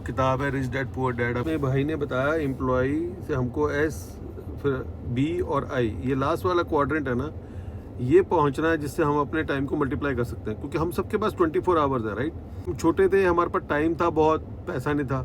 किताब है rich dad poor dad. अपने भाई ने बताया एम्प्लॉय से हमको एस फिर बी और आई, ये लास्ट वाला क्वाड्रेंट है ना, ये पहुंचना है जिससे हम अपने टाइम को मल्टीप्लाई कर सकते हैं, क्योंकि हम सबके पास 24 आवर्स है, राइट। हम छोटे थे, हमारे पास टाइम था, बहुत पैसा नहीं था।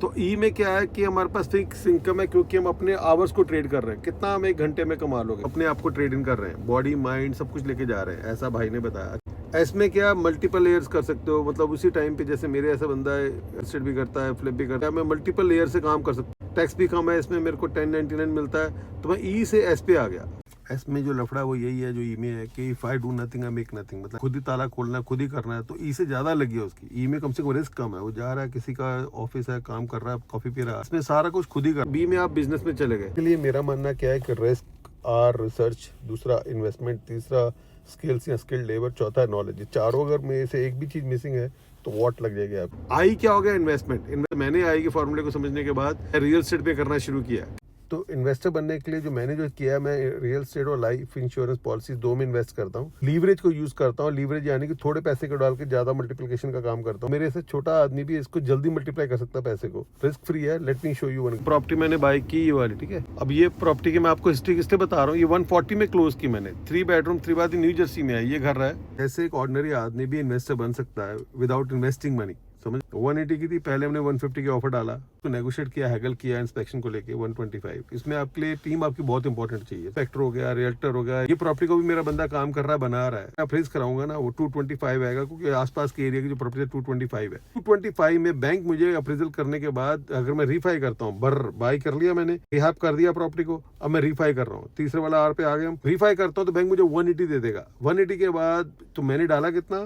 तो ई में क्या है कि हमारे पास फिक्स इनकम है, क्योंकि हम अपने आवर्स को ट्रेड कर रहे हैं। कितना हम एक घंटे में कमा लोगे, अपने आप को ट्रेड इन कर रहे हैं, बॉडी माइंड सब कुछ लेके जा रहे हैं, ऐसा भाई ने बताया। इसमें क्या मल्टीपल लेयर्स कर सकते हो, मतलब उसी टाइम पे जैसे मेरे ऐसा बंदा है, एस्टेट भी करता है, फ्लिप भी करता है, मैं मल्टीपल लेयर से काम कर सकता हूँ। टैक्स भी कम है इसमें, मेरे को 1099 मिलता है, तो मैं ई से एस पे आ गया। एस में जो लफड़ा वो यही है जो ई में है कि if I do nothing I make nothing, मतलब खुद ही ताला खोलना है, खुद ही करना है। तो ई से ज्यादा लगी है उसकी। ई में कम से कम रिस्क कम है, वो जा रहा है, किसी का ऑफिस है, काम कर रहा है, कॉफी पी रहा है, इसमें सारा कुछ खुद ही कर। बी में आप बिजनेस में चले गए। इसलिए मेरा मानना क्या है कि रिस्क आर रिसर्च, दूसरा इन्वेस्टमेंट, तीसरा स्किल्स या स्किल्ड लेबर, चौथा नॉलेज। चारों अगर में से एक भी चीज मिसिंग है तो वॉट लग जाएगी आप। आई क्या हो गया? इन्वेस्टमेंट। मैंने आई के फॉर्मूले को समझने के बाद रियल एस्टेट पे करना शुरू किया। तो इन्वेस्टर बनने के लिए जो मैंने जो किया, मैं रियल एस्टेट और लाइफ इंश्योरेंस पॉलिसी दो में इन्वेस्ट करता हूँ। लीवरेज को यूज करता हूँ। लीवरेज यानी कि थोड़े पैसे को डाल के ज्यादा मल्टीप्लिकेशन का काम करता हूँ। मेरे से छोटा आदमी भी इसको जल्दी मल्टीप्लाई कर सकता है पैसे को, रिस्क फ्री है। Let me show you one property मैंने बाय की, ये वाली, ठीक है। अब ये प्रॉपर्टी की मैं आपको हिस्ट्री किससे बता रहा हूँ, ये 140 में क्लोज की मैंने। 3 बेडरूम 3 बाथ न्यू जर्सी में है, ये घर है। ऐसे एक ऑर्डिनरी आदमी भी इन्वेस्टर बन सकता है विदाउट इन्वेस्टिंग मनी, समझ। 180 की थी, पहले हमने 150 की ऑफर डाला, तो नेगोशिएट किया, हैगल किया इंस्पेक्शन को लेके 125। इसमें आपके लिए टीम आपकी बहुत इंपॉर्टेंट चाहिए। इंस्पेक्टर हो गया, रियल्टर हो गया। ये प्रॉपर्टी को भी मेरा बंदा काम कर रहा है, बना रहा है। अप्रेज कराऊंगा ना, वो 225 आएगा, क्योंकि आसपास के एरिया की जो प्रॉपर्टी 225 है। 225 में बैंक मुझे अप्रेजल करने के बाद अगर मैं रीफाई करता हूँ, बाय कर लिया मैंने, रिहाब कर दिया प्रॉपर्टी को, अब मैं रीफाई कर रहा हूँ, तीसरे वाला आर पे आ गए हम, रीफाई करता हूँ तो बैंक मुझे 180 दे देगा। 180 के बाद तो मैंने डाला कितना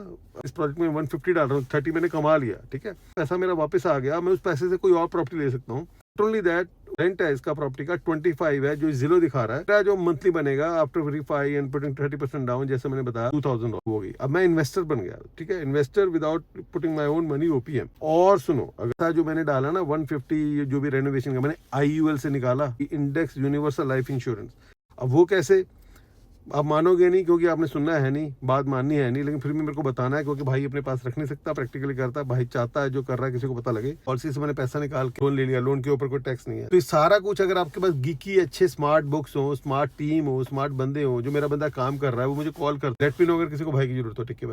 इस प्रोजेक्ट में, 150 डाल रहा हूँ, 30 मैंने कमा लिया, ठीक है। पैसा मेरा वापस आ गया, मैं उस पैसे से कोई और प्रॉपर्टी ले सकता हूँ। नॉट ओनली दैट, रेंट है इसका प्रॉपर्टी का 25 है, जो जिलो दिखा रहा है, जो मंथली बनेगा after verify and putting 30% down, जैसे मैंने बताया 2000 हो गई। अब मैं इन्वेस्टर बन गया, ठीक है। Investor without putting my own money, OPM. और सुनो, अगर जो मैंने डाला ना 150, जो भी रेनोवेशन का मैंने आईयूएल से निकाला, इंडेक्स यूनिवर्सल लाइफ इंश्योरेंस। अब वो कैसे, आप मानोगे नहीं, क्योंकि आपने सुनना है नहीं, बात माननी है नहीं, लेकिन फिर भी मेरे को बताना है, क्योंकि भाई अपने पास रख नहीं सकता, प्रैक्टिकली करता है, भाई चाहता है जो कर रहा है किसी को पता लगे। पॉलिसी से मैंने पैसा निकाल के लोन ले लिया, लोन के ऊपर कोई टैक्स नहीं है। तो ये सारा कुछ, अगर आपके पास गीकी अच्छे स्मार्ट बुक्स हो, स्मार्ट टीम हो, स्मार्ट बंदे हो, जो मेरा बंदा काम कर रहा है, वो मुझे कॉल कर, लेट मी नो अगर किसी को भाई की जरूरत हो, ठीक है।